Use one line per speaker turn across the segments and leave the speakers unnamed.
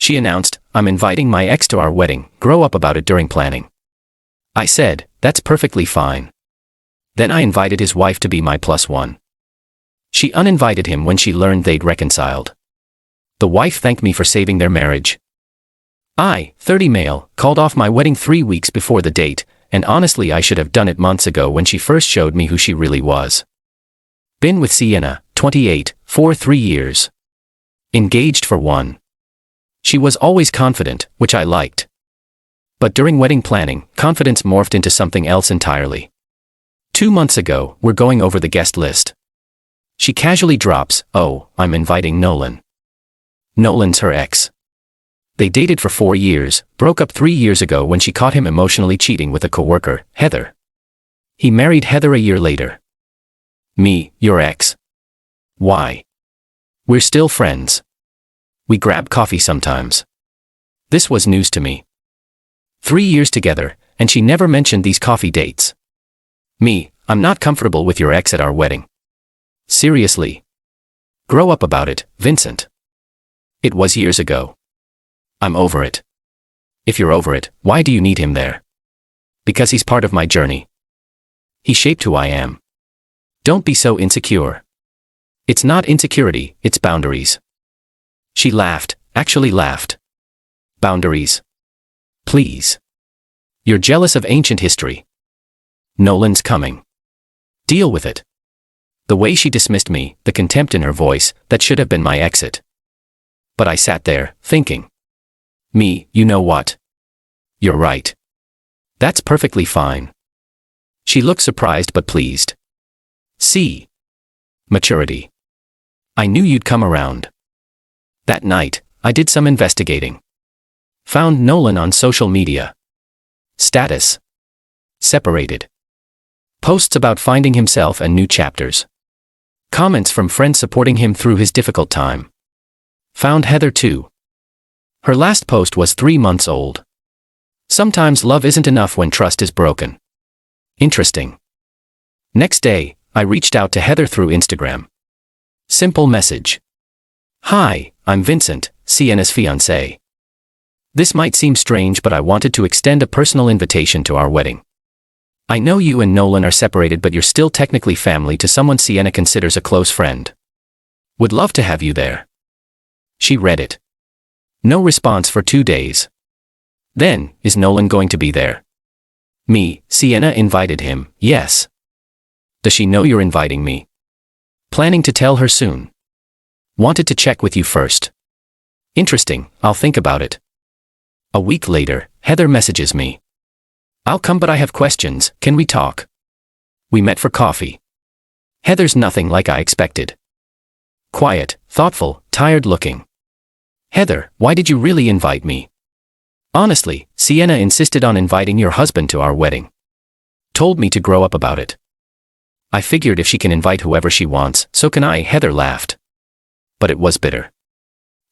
She announced, "I'm inviting my ex to our wedding, grow up about it during planning." I said, "That's perfectly fine." Then I invited his wife to be my +1. She uninvited him when she learned they'd reconciled. The wife thanked me for saving their marriage. I, 30 male, called off my wedding 3 weeks before the date, and honestly I should have done it months ago when she first showed me who she really was. Been with Sienna, 28, for 3 years. Engaged for 1. She was always confident, which I liked. But during wedding planning, confidence morphed into something else entirely. 2 months ago, we're going over the guest list. She casually drops, "Oh, I'm inviting Nolan." Nolan's her ex. They dated for 4 years, broke up 3 years ago when she caught him emotionally cheating with a coworker, Heather. He married Heather a year later. Me, your ex. Why? We're still friends. We grab coffee sometimes. This was news to me. 3 years together, and she never mentioned these coffee dates. Me, I'm not comfortable with your ex at our wedding. Seriously. Grow up about it, Vincent. It was years ago. I'm over it. If you're over it, why do you need him there? Because he's part of my journey. He shaped who I am. Don't be so insecure. It's not insecurity, it's boundaries. She laughed, actually laughed. Boundaries. Please. You're jealous of ancient history. Nolan's coming. Deal with it. The way she dismissed me, the contempt in her voice, that should have been my exit. But I sat there, thinking. Me, you know what? You're right. That's perfectly fine. She looked surprised but pleased. See. Maturity. I knew you'd come around. That night, I did some investigating. Found Nolan on social media. Status. Separated. Posts about finding himself and new chapters. Comments from friends supporting him through his difficult time. Found Heather too. Her last post was 3 months old. Sometimes love isn't enough when trust is broken. Interesting. Next day, I reached out to Heather through Instagram. Simple message. "Hi, I'm Vincent, Sienna's fiancé. This might seem strange, but I wanted to extend a personal invitation to our wedding. I know you and Nolan are separated, but you're still technically family to someone Sienna considers a close friend. Would love to have you there." She read it. No response for 2 days. Then, is Nolan going to be there? Me, Sienna invited him, yes. Does she know you're inviting me? Planning to tell her soon. Wanted to check with you first. Interesting, I'll think about it. A week later, Heather messages me. "I'll come, but I have questions, can we talk?" We met for coffee. Heather's nothing like I expected. Quiet, thoughtful, tired looking. "Heather, why did you really invite me?" "Honestly, Sienna insisted on inviting your husband to our wedding. Told me to grow up about it. I figured if she can invite whoever she wants, so can I." Heather laughed. But it was bitter.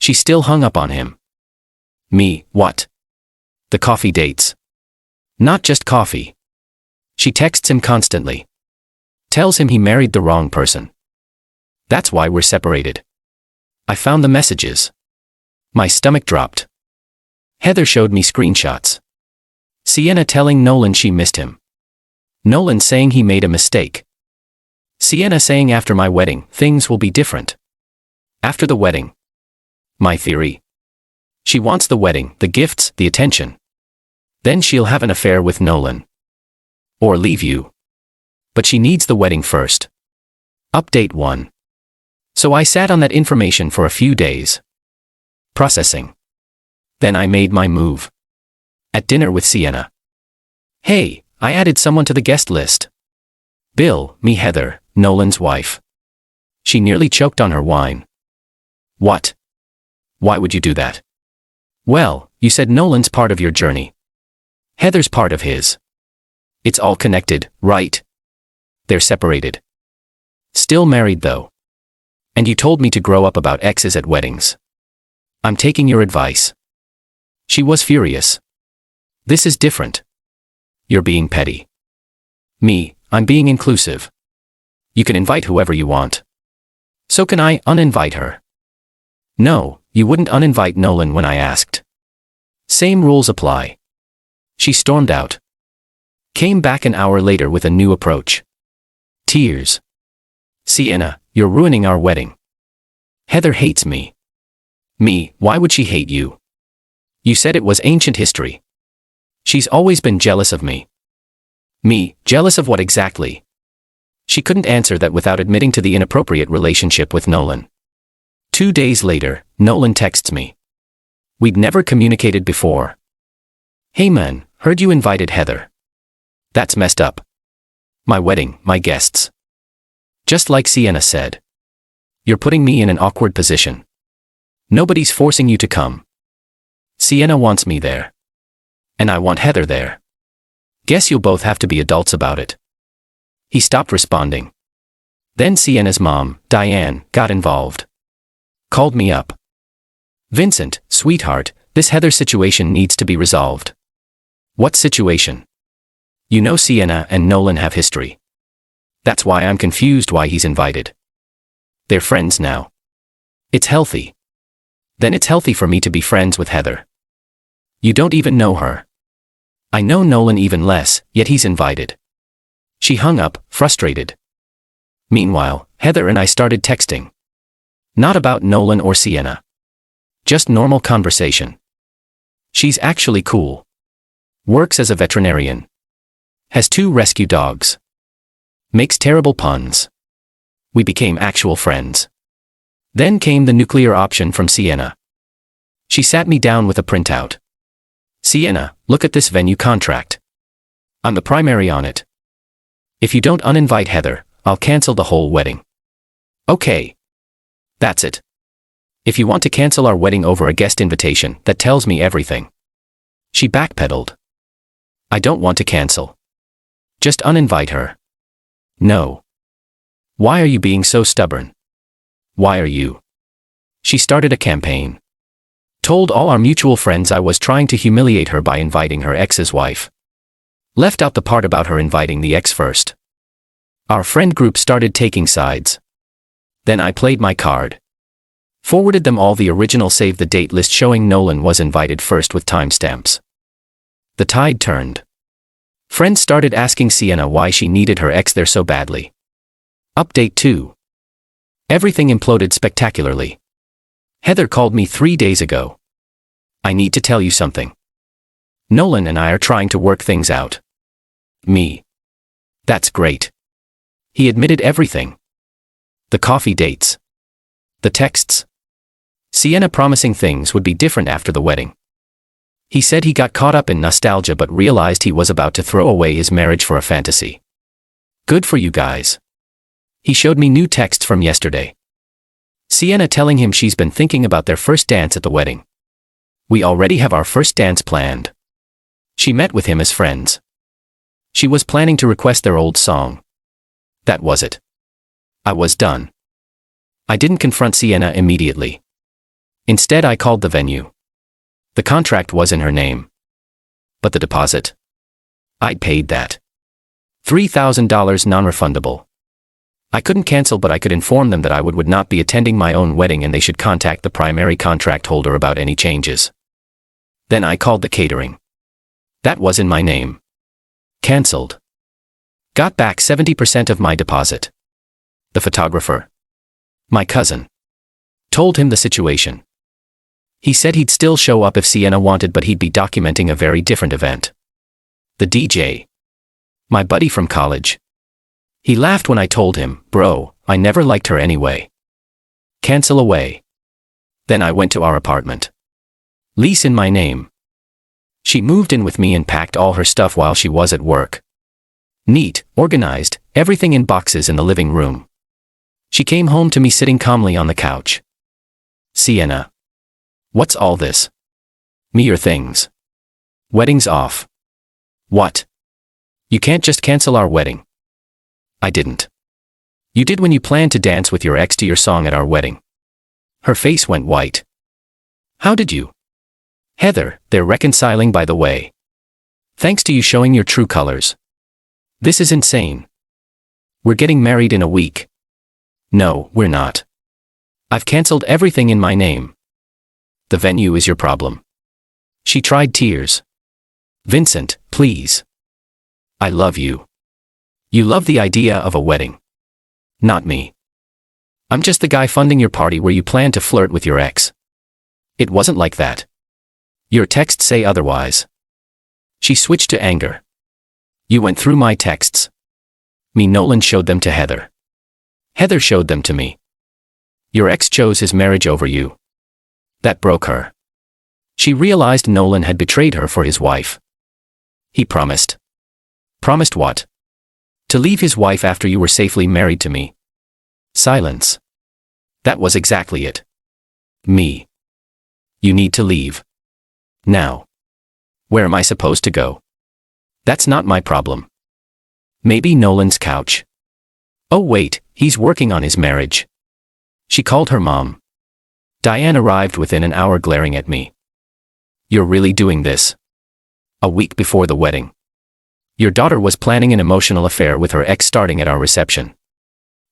She still hung up on him. Me, what? The coffee dates. Not just coffee. She texts him constantly. Tells him he married the wrong person. That's why we're separated. I found the messages. My stomach dropped. Heather showed me screenshots. Sienna telling Nolan she missed him. Nolan saying he made a mistake. Sienna saying after my wedding, things will be different. After the wedding. My theory. She wants the wedding, the gifts, the attention. Then she'll have an affair with Nolan. Or leave you. But she needs the wedding first. Update 1. So I sat on that information for a few days. Processing. Then I made my move. At dinner with Sienna. "Hey, I added someone to the guest list. Bill, me Heather, Nolan's wife." She nearly choked on her wine. "What? Why would you do that?" "Well, you said Nolan's part of your journey. Heather's part of his. It's all connected, right? They're separated. Still married though. And you told me to grow up about exes at weddings. I'm taking your advice." She was furious. "This is different. You're being petty." Me, I'm being inclusive. You can invite whoever you want. So can I uninvite her. No, you wouldn't uninvite Nolan when I asked. Same rules apply. She stormed out. Came back an hour later with a new approach. Tears. Sienna, you're ruining our wedding. Heather hates me. Me, why would she hate you? You said it was ancient history. She's always been jealous of me. Me, jealous of what exactly? She couldn't answer that without admitting to the inappropriate relationship with Nolan. 2 days later, Nolan texts me. We'd never communicated before. Hey man, heard you invited Heather. That's messed up. My wedding, my guests. Just like Sienna said. You're putting me in an awkward position. Nobody's forcing you to come. Sienna wants me there. And I want Heather there. Guess you'll both have to be adults about it. He stopped responding. Then Sienna's mom, Diane, got involved. Called me up. Vincent, sweetheart, this Heather situation needs to be resolved. What situation? You know Sienna and Nolan have history. That's why I'm confused why he's invited. They're friends now. It's healthy. Then it's healthy for me to be friends with Heather. You don't even know her. I know Nolan even less, yet he's invited. She hung up, frustrated. Meanwhile, Heather and I started texting. Not about Nolan or Sienna. Just normal conversation. She's actually cool. Works as a veterinarian. Has 2 rescue dogs. Makes terrible puns. We became actual friends. Then came the nuclear option from Sienna. She sat me down with a printout. Sienna, look at this venue contract. I'm the primary on it. If you don't uninvite Heather, I'll cancel the whole wedding. Okay. That's it. If you want to cancel our wedding over a guest invitation, that tells me everything. She backpedaled. I don't want to cancel. Just uninvite her. No. Why are you being so stubborn? Why are you? She started a campaign. Told all our mutual friends I was trying to humiliate her by inviting her ex's wife. Left out the part about her inviting the ex first. Our friend group started taking sides. Then I played my card. Forwarded them all the original save the date list showing Nolan was invited first with timestamps. The tide turned. Friends started asking Sienna why she needed her ex there so badly. Update 2. Everything imploded spectacularly. Heather called me 3 days ago. I need to tell you something. Nolan and I are trying to work things out. Me. That's great. He admitted everything. The coffee dates. The texts. Sienna promising things would be different after the wedding. He said he got caught up in nostalgia but realized he was about to throw away his marriage for a fantasy. Good for you guys. He showed me new texts from yesterday. Sienna telling him she's been thinking about their first dance at the wedding. We already have our first dance planned. She met with him as friends. She was planning to request their old song. That was it. I was done. I didn't confront Sienna immediately. Instead I called the venue. The contract was in her name. But the deposit? I'd paid that. $3,000 non-refundable. I couldn't cancel but I could inform them that I would not be attending my own wedding and they should contact the primary contract holder about any changes. Then I called the catering. That was in my name. Cancelled. Got back 70% of my deposit. The photographer. My cousin. Told him the situation. He said he'd still show up if Sienna wanted but he'd be documenting a very different event. The DJ. My buddy from college. He laughed when I told him, bro, I never liked her anyway. Cancel away. Then I went to our apartment. Lease in my name. She moved in with me and packed all her stuff while she was at work. Neat, organized, everything in boxes in the living room. She came home to me sitting calmly on the couch. Sienna. What's all this? Me your things. Wedding's off. What? You can't just cancel our wedding. I didn't. You did when you planned to dance with your ex to your song at our wedding. Her face went white. How did you? Heather, they're reconciling by the way. Thanks to you showing your true colors. This is insane. We're getting married in a week. No, we're not. I've canceled everything in my name. The venue is your problem. She tried tears. Vincent, please. I love you. You love the idea of a wedding. Not me. I'm just the guy funding your party where you plan to flirt with your ex. It wasn't like that. Your texts say otherwise. She switched to anger. You went through my texts. Nolan showed them to Heather. Heather showed them to me. Your ex chose his marriage over you. That broke her. She realized Nolan had betrayed her for his wife. He promised. Promised what? To leave his wife after you were safely married to me. Silence. That was exactly it. Me. You need to leave. Now. Where am I supposed to go? That's not my problem. Maybe Nolan's couch. Oh wait, he's working on his marriage. She called her mom. Diane arrived within an hour glaring at me. You're really doing this? A week before the wedding. Your daughter was planning an emotional affair with her ex starting at our reception.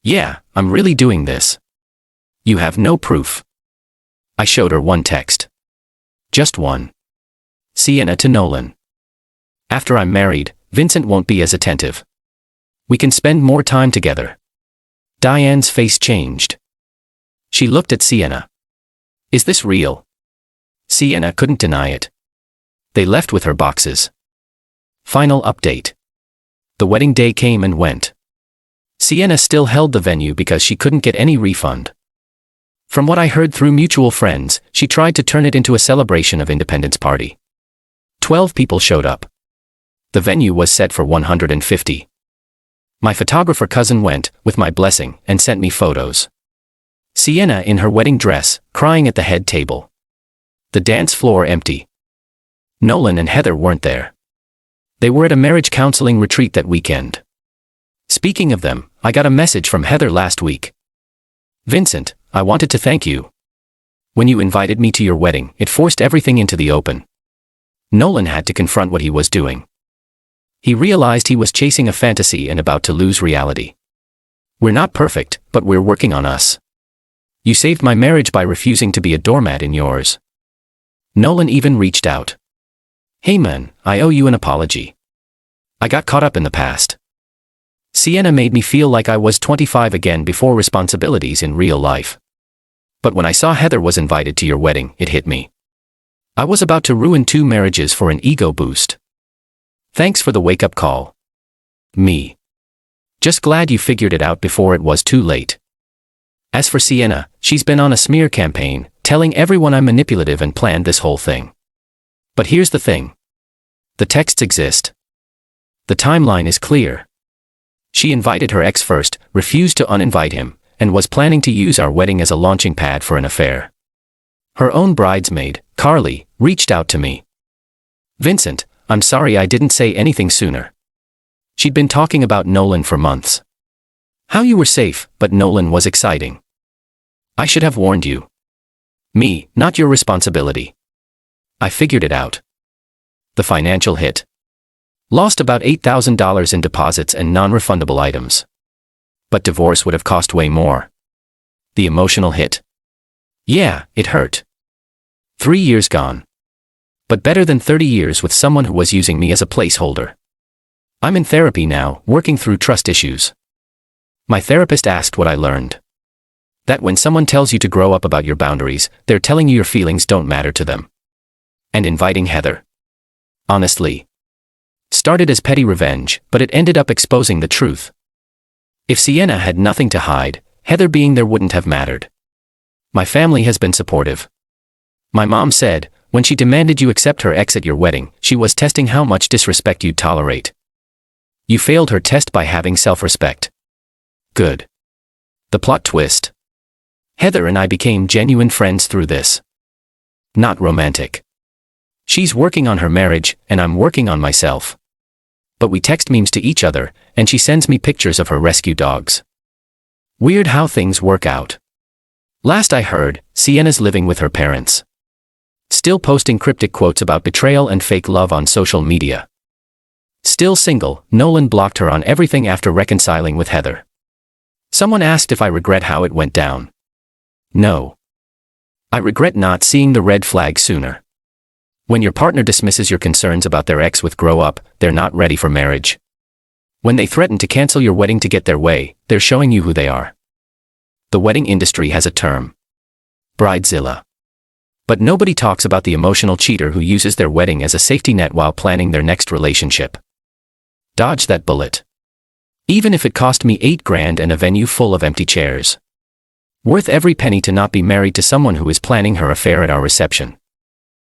Yeah, I'm really doing this. You have no proof. I showed her one text. Just one. Sienna to Nolan. After I'm married, Vincent won't be as attentive. We can spend more time together. Diane's face changed. She looked at Sienna. Is this real? Sienna couldn't deny it. They left with her boxes. Final update. The wedding day came and went. Sienna still held the venue because she couldn't get any refund. From what I heard through mutual friends, she tried to turn it into a celebration of Independence Party. 12 people showed up. The venue was set for 150. My photographer cousin went, with my blessing, and sent me photos. Sienna in her wedding dress, crying at the head table. The dance floor empty. Nolan and Heather weren't there. They were at a marriage counseling retreat that weekend. Speaking of them, I got a message from Heather last week. Vincent, I wanted to thank you. When you invited me to your wedding, it forced everything into the open. Nolan had to confront what he was doing. He realized he was chasing a fantasy and about to lose reality. We're not perfect, but we're working on us. You saved my marriage by refusing to be a doormat in yours. Nolan even reached out. Hey man, I owe you an apology. I got caught up in the past. Sienna made me feel like I was 25 again before responsibilities in real life. But when I saw Heather was invited to your wedding, it hit me. I was about to ruin 2 marriages for an ego boost. Thanks for the wake-up call. Me. Just glad you figured it out before it was too late. As for Sienna, she's been on a smear campaign, telling everyone I'm manipulative and planned this whole thing. But here's the thing. The texts exist. The timeline is clear. She invited her ex first, refused to uninvite him, and was planning to use our wedding as a launching pad for an affair. Her own bridesmaid, Carly, reached out to me. Vincent, I'm sorry I didn't say anything sooner. She'd been talking about Nolan for months. How you were safe, but Nolan was exciting. I should have warned you. Me, not your responsibility. I figured it out. The financial hit. Lost about $8,000 in deposits and non-refundable items. But divorce would have cost way more. The emotional hit. Yeah, it hurt. 3 years gone. But better than 30 years with someone who was using me as a placeholder. I'm in therapy now, working through trust issues. My therapist asked what I learned. That when someone tells you to grow up about your boundaries, they're telling you your feelings don't matter to them. And inviting Heather. Honestly. Started as petty revenge, but it ended up exposing the truth. If Sienna had nothing to hide, Heather being there wouldn't have mattered. My family has been supportive. My mom said, when she demanded you accept her ex at your wedding, she was testing how much disrespect you'd tolerate. You failed her test by having self-respect. Good. The plot twist. Heather and I became genuine friends through this. Not romantic. She's working on her marriage, and I'm working on myself. But we text memes to each other, and she sends me pictures of her rescue dogs. Weird how things work out. Last I heard, Sienna's living with her parents. Still posting cryptic quotes about betrayal and fake love on social media. Still single, Nolan blocked her on everything after reconciling with Heather. Someone asked if I regret how it went down. No. I regret not seeing the red flag sooner. When your partner dismisses your concerns about their ex with grow up, they're not ready for marriage. When they threaten to cancel your wedding to get their way, they're showing you who they are. The wedding industry has a term: bridezilla. But nobody talks about the emotional cheater who uses their wedding as a safety net while planning their next relationship. Dodge that bullet. Even if it cost me $8,000 and a venue full of empty chairs. Worth every penny to not be married to someone who is planning her affair at our reception.